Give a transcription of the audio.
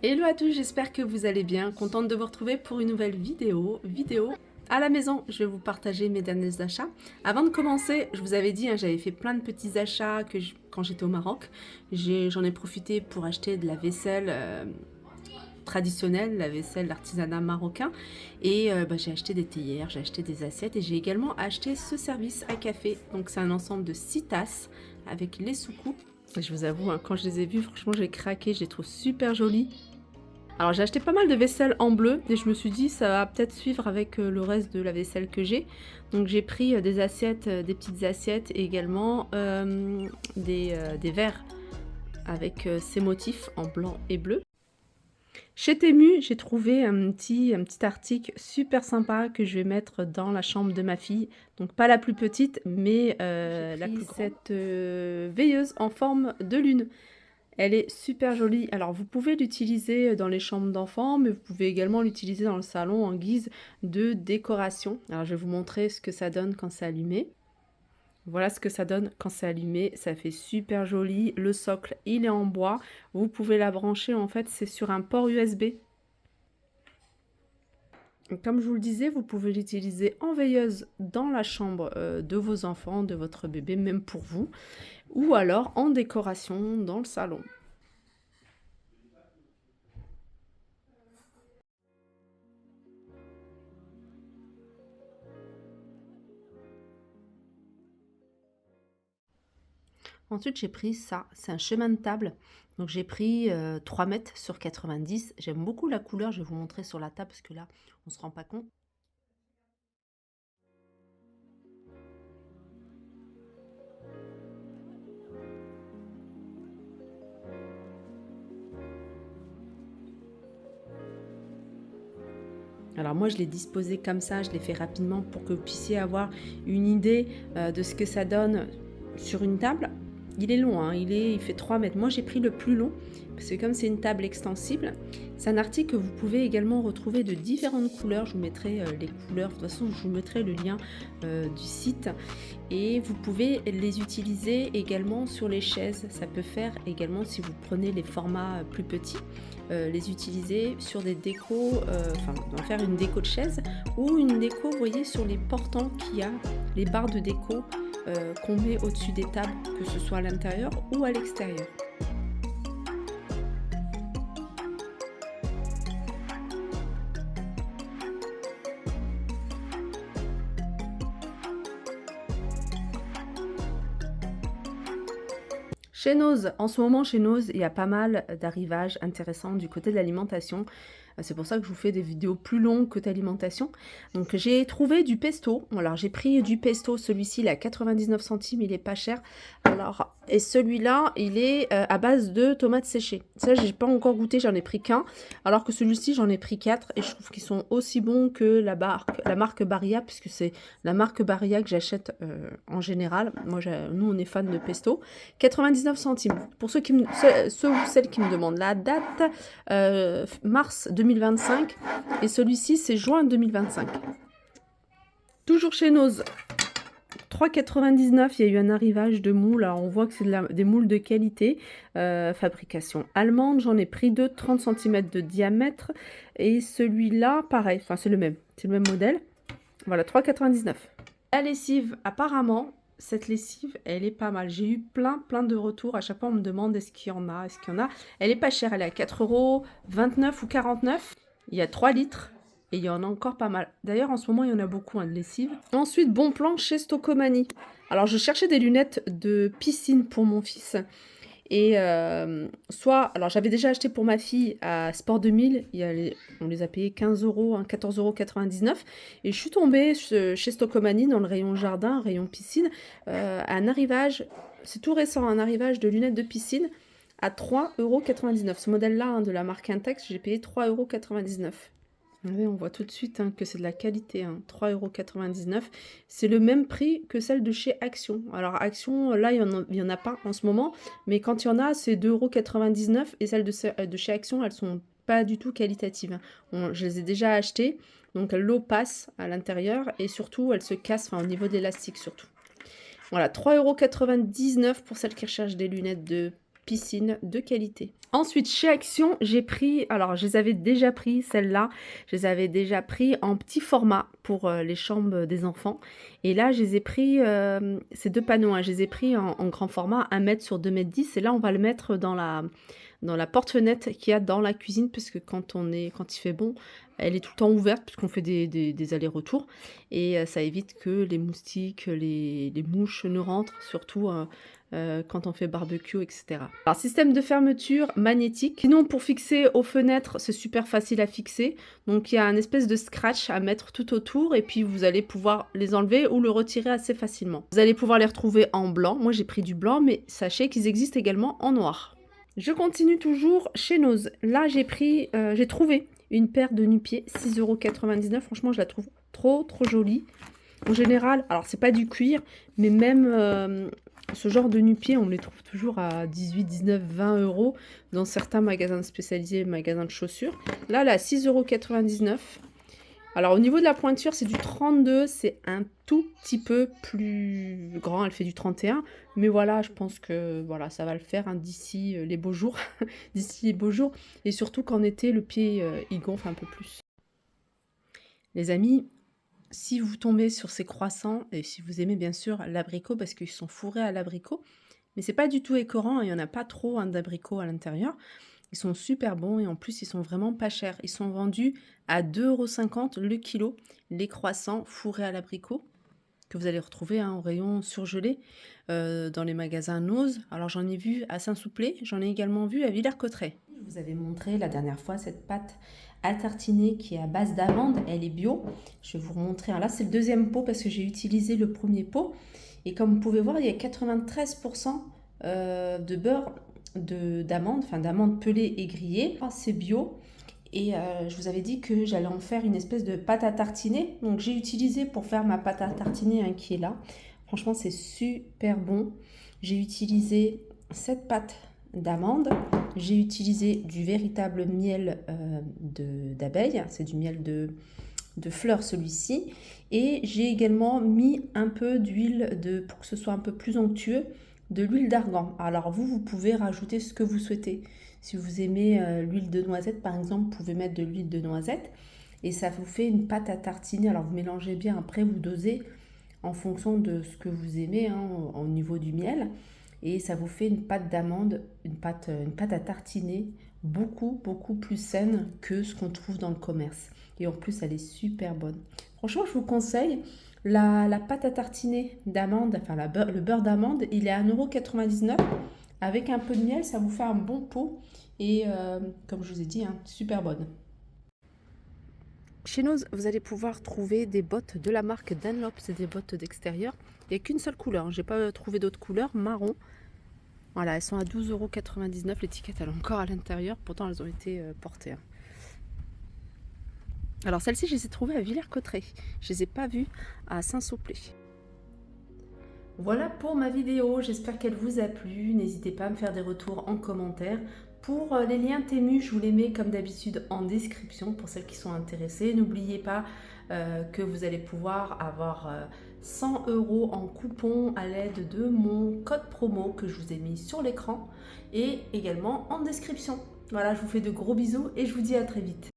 Hello à tous, j'espère que vous allez bien. Contente de vous retrouver pour une nouvelle vidéo à la maison. Je vais vous partager mes derniers achats. Avant de commencer, je vous avais dit, j'avais fait plein de petits achats quand j'étais au Maroc. J'en ai profité pour acheter de la vaisselle traditionnelle, la vaisselle d'artisanat marocain. Et j'ai acheté des théières, j'ai acheté des assiettes et j'ai également acheté ce service à café. Donc c'est un ensemble de 6 tasses avec les soucoupes. Et je vous avoue, quand je les ai vues, franchement j'ai craqué, je les trouve super jolies. Alors j'ai acheté pas mal de vaisselle en bleu et je me suis dit ça va peut-être suivre avec le reste de la vaisselle que j'ai. Donc j'ai pris des assiettes, des petites assiettes et également des verres avec ces motifs en blanc et bleu. Chez Temu, j'ai trouvé un petit article super sympa que je vais mettre dans la chambre de ma fille. Donc pas la plus petite, mais la plus grande. Cette veilleuse en forme de lune. Elle est super jolie. Alors, vous pouvez l'utiliser dans les chambres d'enfants, mais vous pouvez également l'utiliser dans le salon en guise de décoration. Alors, je vais vous montrer ce que ça donne quand c'est allumé. Voilà ce que ça donne quand c'est allumé. Ça fait super joli. Le socle, il est en bois. Vous pouvez la brancher, en fait, c'est sur un port USB. Comme je vous le disais, vous pouvez l'utiliser en veilleuse dans la chambre de vos enfants, de votre bébé, même pour vous, ou alors en décoration dans le salon. Ensuite, j'ai pris ça, c'est un chemin de table. Donc j'ai pris 3 mètres sur 90. J'aime beaucoup la couleur, je vais vous montrer sur la table parce que là, on ne se rend pas compte. Alors moi, je l'ai disposé comme ça, je l'ai fait rapidement pour que vous puissiez avoir une idée de ce que ça donne sur une table. Il est long, hein, il fait 3 mètres. Moi, j'ai pris le plus long, parce que comme c'est une table extensible, c'est un article que vous pouvez également retrouver de différentes couleurs. Je vous mettrai les couleurs, de toute façon, je vous mettrai le lien du site. Et vous pouvez les utiliser également sur les chaises. Ça peut faire également, si vous prenez les formats plus petits, les utiliser sur des décos, faire une déco de chaise ou une déco, vous voyez, sur les portants qu'il y a, les barres de déco qu'on met au-dessus des tables, que ce soit à l'intérieur ou à l'extérieur. Chez Noz, en ce moment chez Noz, il y a pas mal d'arrivages intéressants du côté de l'alimentation. C'est pour ça que je vous fais des vidéos plus longues que d'alimentation. Donc j'ai trouvé du pesto. Alors j'ai pris du pesto, celui-ci il est à 99 centimes, il est pas cher. Alors, et celui-là, il est à base de tomates séchées. Ça, j'ai pas encore goûté, j'en ai pris qu'un. Alors que celui-ci, j'en ai pris 4 et je trouve qu'ils sont aussi bons que la marque Barilla, puisque c'est la marque Barilla que j'achète en général. Moi, nous, on est fans de pesto. 99 centimes. Pour ceux ou celles qui me demandent la date, mars 2025 et celui-ci c'est juin 2025. Toujours chez Noz, 3,99, il y a eu un arrivage de moules. Alors on voit que c'est des moules de qualité, fabrication allemande. J'en ai pris 2, 30 cm de diamètre. Et celui-là, pareil, enfin c'est le même modèle. Voilà, 3,99. La lessive, apparemment, cette lessive, elle est pas mal. J'ai eu plein de retours. À chaque fois, on me demande est-ce qu'il y en a, Elle est pas chère, elle est à 4,29 € ou 49. Il y a 3 litres. Et il y en a encore pas mal. D'ailleurs, en ce moment, il y en a beaucoup, de lessive. Ensuite, bon plan chez Stocomanie. Alors, je cherchais des lunettes de piscine pour mon fils. Et alors j'avais déjà acheté pour ma fille à Sport 2000, on les a payés 15 €, 14,99 €. Et je suis tombée chez Stocomanie dans le rayon jardin, rayon piscine, un arrivage, c'est tout récent, un arrivage de lunettes de piscine à 3,99 €. Ce modèle-là, de la marque Intex, j'ai payé 3,99 €. On voit tout de suite que c'est de la qualité, 3,99 €. C'est le même prix que celle de chez Action. Alors Action, là, il n'y en a pas en ce moment, mais quand il y en a, c'est 2,99 € et celles de chez Action, elles sont pas du tout qualitatives. Je les ai déjà achetées, donc l'eau passe à l'intérieur et surtout, elle se casse, au niveau de l'élastique surtout. Voilà, 3,99 € pour celles qui recherchent des lunettes de piscine de qualité. Ensuite, chez Action, j'ai pris, alors je les avais déjà pris, celles-là, je les avais déjà pris en petit format pour les chambres des enfants. Et là, je les ai pris, ces deux panneaux, hein, je les ai pris en grand format, 1 mètre sur 2,10 m. Et là, on va le mettre dans la porte-fenêtre qu'il y a dans la cuisine, parce que quand il fait bon, elle est tout le temps ouverte, puisqu'on fait des allers-retours. Et ça évite que les moustiques, les mouches ne rentrent, surtout quand on fait barbecue, etc. Alors, système de fermeture magnétique. Sinon, pour fixer aux fenêtres, c'est super facile à fixer. Donc, il y a un espèce de scratch à mettre tout autour, et puis vous allez pouvoir les enlever ou le retirer assez facilement. Vous allez pouvoir les retrouver en blanc. Moi, j'ai pris du blanc, mais sachez qu'ils existent également en noir. Je continue toujours chez Nose. Là, j'ai trouvé une paire de nu-pieds, 6,99 €. Franchement, je la trouve trop jolie. En général, alors c'est pas du cuir, mais même ce genre de nu-pieds, on les trouve toujours à 18, 19, 20 € dans certains magasins spécialisés, magasins de chaussures. Là, elle est à 6,99 €. Alors au niveau de la pointure, c'est du 32, c'est un tout petit peu plus grand, elle fait du 31. Mais voilà, je pense que voilà, ça va le faire hein, d'ici les beaux jours. D'ici les beaux jours. Et surtout qu'en été, le pied, il gonfle un peu plus. Les amis, si vous tombez sur ces croissants, et si vous aimez bien sûr l'abricot, parce qu'ils sont fourrés à l'abricot, mais c'est pas du tout écœurant, il n'y en a pas trop hein, d'abricot à l'intérieur. Ils sont super bons et en plus, ils sont vraiment pas chers. Ils sont vendus à 2,50 € le kilo, les croissants fourrés à l'abricot, que vous allez retrouver hein, au rayon surgelé dans les magasins Nose. Alors, j'en ai vu à Saint-Souplé, j'en ai également vu à Villers-Cotterêts. Je vous avais montré la dernière fois cette pâte à tartiner qui est à base d'amande. Elle est bio. Je vais vous remontrer. Alors là, c'est le deuxième pot parce que j'ai utilisé le premier pot. Et comme vous pouvez voir, il y a 93% de beurre d'amande, enfin d'amande pelée et grillée. C'est bio. Et je vous avais dit que j'allais en faire une espèce de pâte à tartiner. Donc j'ai utilisé pour faire ma pâte à tartiner hein, qui est là. Franchement, c'est super bon. J'ai utilisé cette pâte d'amande. J'ai utilisé du véritable miel d'abeille. C'est du miel de fleurs celui-ci. Et j'ai également mis un peu d'huile, pour que ce soit un peu plus onctueux, de l'huile d'argan. Alors vous pouvez rajouter ce que vous souhaitez. Si vous aimez l'huile de noisette par exemple, vous pouvez mettre de l'huile de noisette. Et ça vous fait une pâte à tartiner. Alors vous mélangez bien, après vous dosez en fonction de ce que vous aimez hein, au niveau du miel. Et ça vous fait une pâte d'amande, une pâte à tartiner beaucoup plus saine que ce qu'on trouve dans le commerce. Et en plus, elle est super bonne. Franchement, je vous conseille la pâte à tartiner d'amande, enfin le beurre d'amande, il est à 1,99 €. Avec un peu de miel, ça vous fait un bon pot. Et comme je vous ai dit, hein, super bonne. Chez Nose, vous allez pouvoir trouver des bottes de la marque Dunlop, c'est des bottes d'extérieur. Il n'y a qu'une seule couleur, j'ai pas trouvé d'autres couleurs, marron. Voilà, elles sont à 12,99 €, l'étiquette elle est encore à l'intérieur, pourtant elles ont été portées. Hein. Alors celles-ci, je les ai trouvées à Villers-Cotterêts, je les ai pas vues à Saint-Souplé. Voilà pour ma vidéo, j'espère qu'elle vous a plu, n'hésitez pas à me faire des retours en commentaire. Pour les liens Temu, je vous les mets comme d'habitude en description pour celles qui sont intéressées. N'oubliez pas que vous allez pouvoir avoir 100 € en coupon à l'aide de mon code promo que je vous ai mis sur l'écran et également en description. Voilà, je vous fais de gros bisous et je vous dis à très vite.